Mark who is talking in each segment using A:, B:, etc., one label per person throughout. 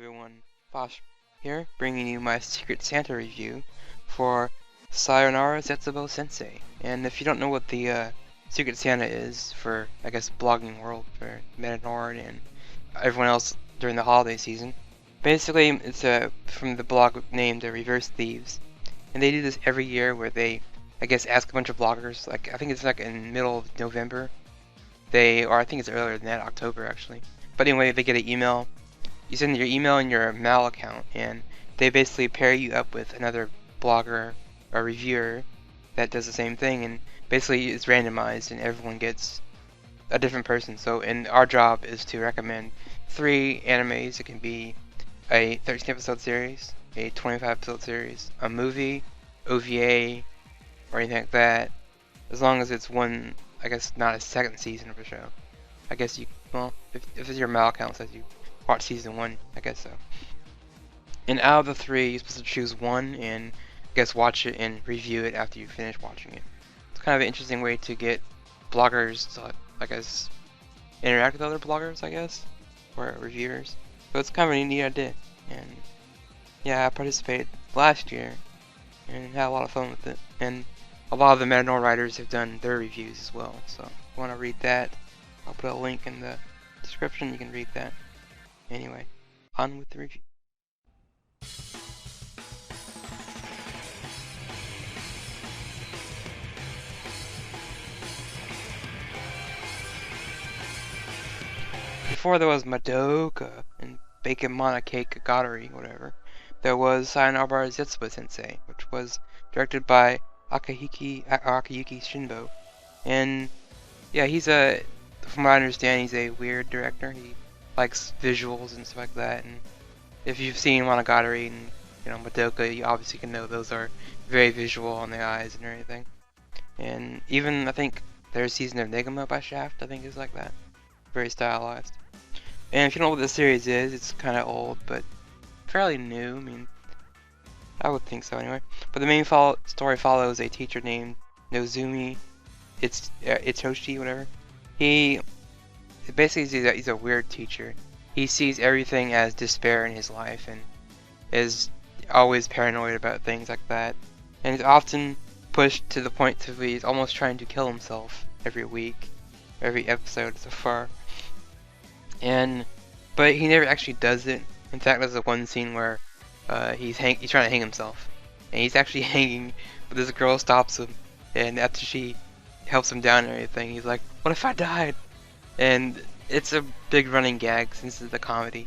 A: everyone, Bosch here, bringing you my Secret Santa review for Sayonara Zetsubou Sensei. And if you don't know what the Secret Santa is for, I guess, blogging world, for Metanord and everyone else during the holiday season, basically it's from the blog named Reverse Thieves. And they do this every year where they, I guess, ask a bunch of bloggers, like, I think it's like in the middle of November, or I think it's earlier than that, October actually. But anyway, they get an email. You send your email and your mail account, and they basically pair you up with another blogger or reviewer that does the same thing, and basically it's randomized and everyone gets a different person. So, and our job is to recommend 3 animes. It can be a 13 episode series, a 25 episode series, a movie, OVA, or anything like that, as long as it's one, I guess, not a second season of a show. I guess you, well, if your mail account says you watch season 1, I guess so. And out of the 3, you're supposed to choose one and, I guess, watch it and review it after you finish watching it. It's kind of an interesting way to get bloggers to, I guess, interact with other bloggers, I guess, or reviewers. So it's kind of a neat idea. And yeah, I participated last year and had a lot of fun with it. And a lot of the Metanor writers have done their reviews as well. So if you want to read that, I'll put a link in the description. You can read that. Anyway, on with the review. Before there was Madoka and Baconmana Cake Goddery, whatever, there was Sayonara Zetsubou Sensei, which was directed by Akayuki Shinbo. And yeah, from what I understand, he's a weird director. He likes visuals and stuff like that, and if you've seen Monogatari and Madoka, you obviously can know those are very visual on the eyes and everything. And even I think their season of Negima by Shaft, I think, is like that, very stylized. And if you don't know what this series is, it's kind of old but fairly new. I mean, I would think so anyway. But the main story follows a teacher named Nozumi Itoshi, whatever. Basically, he's a weird teacher. He sees everything as despair in his life and is always paranoid about things like that. And he's often pushed to the point to where he's almost trying to kill himself every week, every episode so far. But he never actually does it. In fact, there's one scene where he's trying to hang himself, and he's actually hanging, but this girl stops him, and after she helps him down and everything, he's like, "What if I died?" And it's a big running gag since it's a comedy.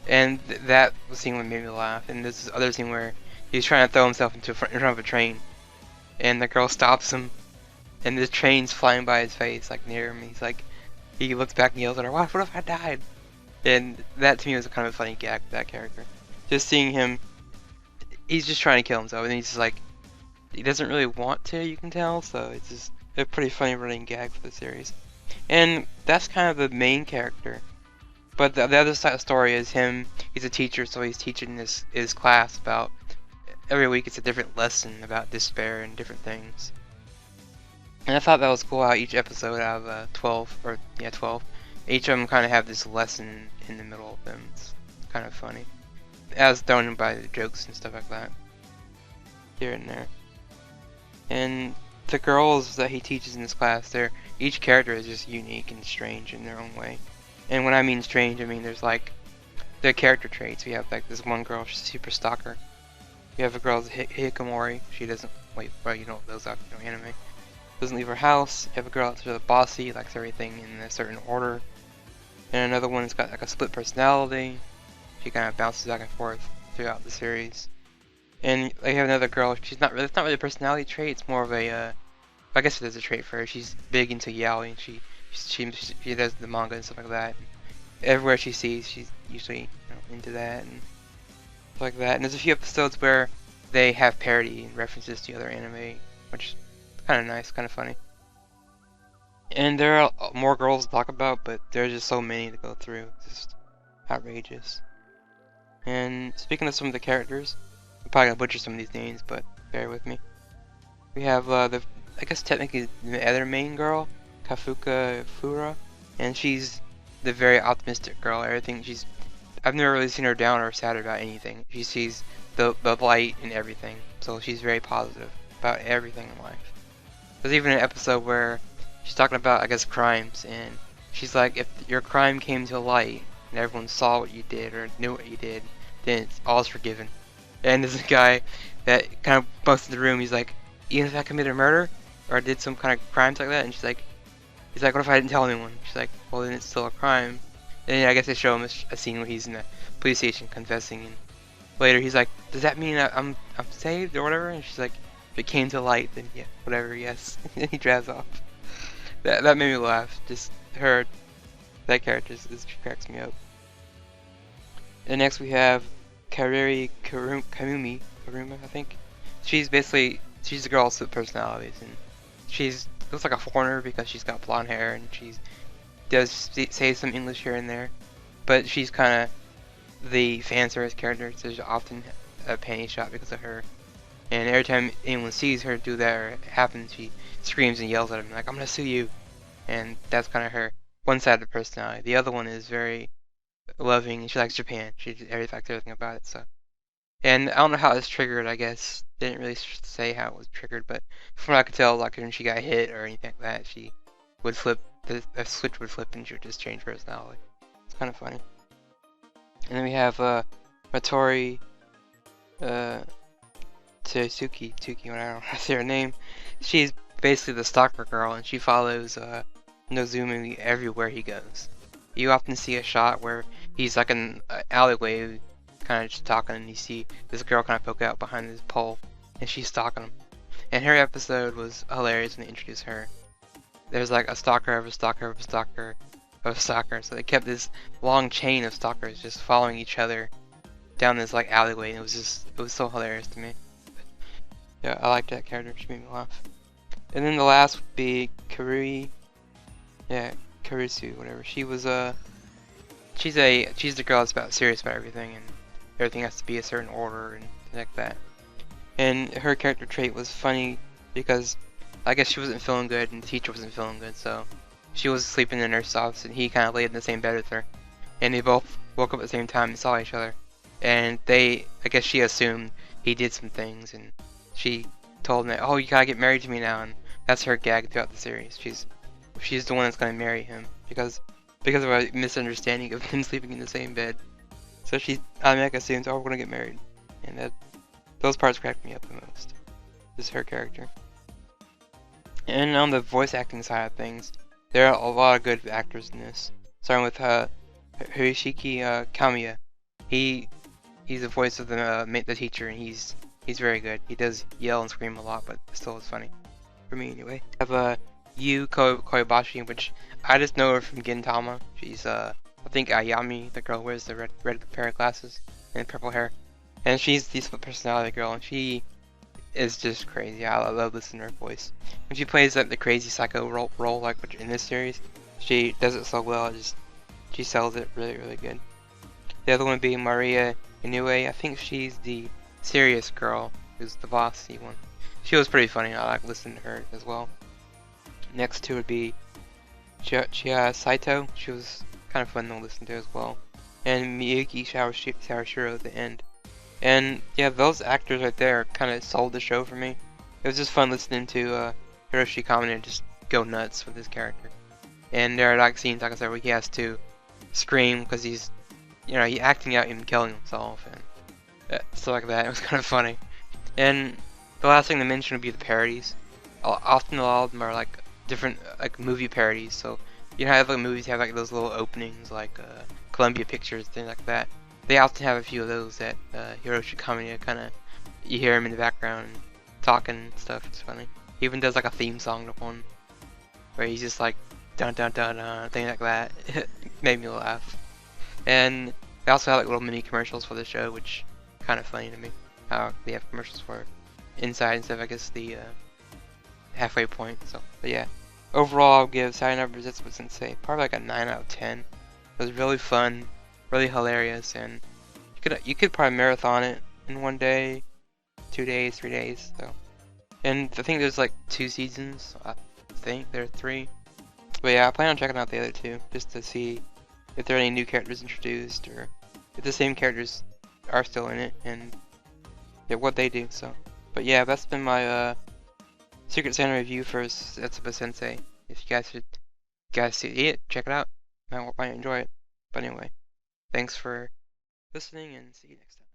A: And that scene made me laugh. And this other scene where he's trying to throw himself in front of a train, and the girl stops him, and the train's flying by his face, like near him. He looks back and yells at her, "What if I died?" And that to me was a kind of funny gag with that character. Just seeing him, he's just trying to kill himself, and he's just like, he doesn't really want to, you can tell. So it's just a pretty funny running gag for the series. And that's kind of the main character. But the other side of the story is him. He's a teacher, so he's teaching his class about, every week it's a different lesson about despair and different things. And I thought that was cool how each episode out of 12, each of them kind of have this lesson in the middle of them. It's kind of funny. As thrown in by the jokes and stuff like that, here and there. And the girls that he teaches in this class, each character is just unique and strange in their own way. And when I mean strange, I mean there's like their character traits. We have like this one girl, she's a super stalker. You have a girl, Hikikomori. She doesn't you know those out, anime. Doesn't leave her house. You have a girl that's really bossy, likes everything in a certain order. And another one's got like a split personality. She kind of bounces back and forth throughout the series. And I have another girl. It's not really a personality trait. It's more of a, I guess it is a trait for her. She's big into yaoi, and she does the manga and stuff like that. And everywhere she sees, she's usually into that and stuff like that. And there's a few episodes where they have parody and references to other anime, which is kind of nice, kind of funny. And there are more girls to talk about, but there's just so many to go through. It's just outrageous. And speaking of some of the characters, I'm probably gonna butcher some of these names, but bear with me. We have I guess technically the other main girl, Kafuka Fura, and she's the very optimistic girl. I've never really seen her down or sad about anything. She sees the light in everything, so she's very positive about everything in life. There's even an episode where she's talking about, I guess, crimes, and she's like, if your crime came to light and everyone saw what you did or knew what you did, then it's all's forgiven. And there's a guy that kind of busts in the room. He's like, even if I committed a murder or I did some kind of crimes like that, and he's like, what if I didn't tell anyone? She's like, well, then it's still a crime. And I guess they show him a scene where he's in the police station confessing, and later he's like, does that mean I'm saved or whatever? And she's like, if it came to light, then yeah, whatever, yes. And he drives off. That made me laugh. Just that character just cracks me up. And next we have Karuma, I think. She's the girl with split personalities, and she's looks like a foreigner because she's got blonde hair, and she does say some English here and there, but she's kind of the fan service character, so there's often a panty shot because of her. And every time anyone sees her do that or it happens, she screams and yells at him like, I'm gonna sue you. And that's kind of her one side of the personality. The other one is very loving, and she likes Japan. She likes everything about it. So, and I don't know how it's triggered. I guess didn't really say how it was triggered, but from what I could tell, like when she got hit or anything like that, she would flip. The switch would flip, and she would just change personality. It's kind of funny. And then we have Matori Tsuki, I don't know how to say her name. She's basically the stalker girl, and she follows Nozumi everywhere he goes. You often see a shot where he's like in an alleyway, kind of just talking, and you see this girl kind of poke out behind this pole, and she's stalking him. And her episode was hilarious when they introduced her. There's like a stalker of a stalker of a stalker of a stalker, so they kept this long chain of stalkers just following each other down this like alleyway, and it was so hilarious to me. Yeah, I liked that character. She made me laugh. And then the last would be Karusu, whatever. She was she's the girl that's serious about everything, and everything has to be a certain order and like that. And her character trait was funny because I guess she wasn't feeling good and the teacher wasn't feeling good, so she was sleeping in the nurse's office and he kind of laid in the same bed with her, and they both woke up at the same time and saw each other. And I guess she assumed he did some things, and she told him that, oh, you gotta get married to me now, and that's her gag throughout the series. She's the one that's gonna marry him because of a misunderstanding of them sleeping in the same bed. So she automatically assumes, oh, we're gonna get married, and those parts cracked me up the most. Just her character. And on the voice acting side of things, there are a lot of good actors in this. Starting with Hiroshiki Kamiya. He's the voice of the teacher, and he's very good. He does yell and scream a lot, but still it's funny. For me, anyway. I have Yu Koibashi, which I just know her from Gintama. She's, I think Ayami, the girl who wears the red pair of glasses and purple hair. And she's the split personality girl, and she is just crazy. I love listening to her voice. When she plays like the crazy psycho role like in this series, she does it so well. She sells it really, really good. The other one being Maria Inoue. I think she's the serious girl who's the bossy one. She was pretty funny. I like listening to her as well. Next two would be Chia Saito. She was kind of fun to listen to as well. And Miyuki Sawashiro at the end. And yeah, those actors right there kind of sold the show for me. It was just fun listening to Hiroshi Kamina just go nuts with his character. And there are like scenes, like I said, where he has to scream because he's acting out him killing himself and stuff like that. It was kind of funny. And the last thing to mention would be the parodies. Often a lot of them are like different like movie parodies. So have like movies have like those little openings like Columbia Pictures, things like that. They often have a few of those that Hiroshi Kamiya kind of, you hear him in the background talking and stuff. It's funny. He even does like a theme song to one where he's just like dun dun dun dun, thing like that. It made me laugh. And they also have like little mini commercials for the show, which kind of funny to me. How they have commercials for inside instead of I guess the halfway point. So, but yeah, overall I'll give Sayonara Zetsubou Sensei probably like a 9 out of 10. It was really fun, really hilarious, and you could probably marathon it in 1 day, 2 days, 3 days. So, and I think there's like 2 seasons. I think there are 3. But yeah, I plan on checking out the other 2 just to see if there are any new characters introduced or if the same characters are still in it and what they do. So, but yeah, that's been my Secret Santa review for Zetsubou Sensei. If you guys see it, check it out. Might enjoy it. But anyway, thanks for listening and see you next time.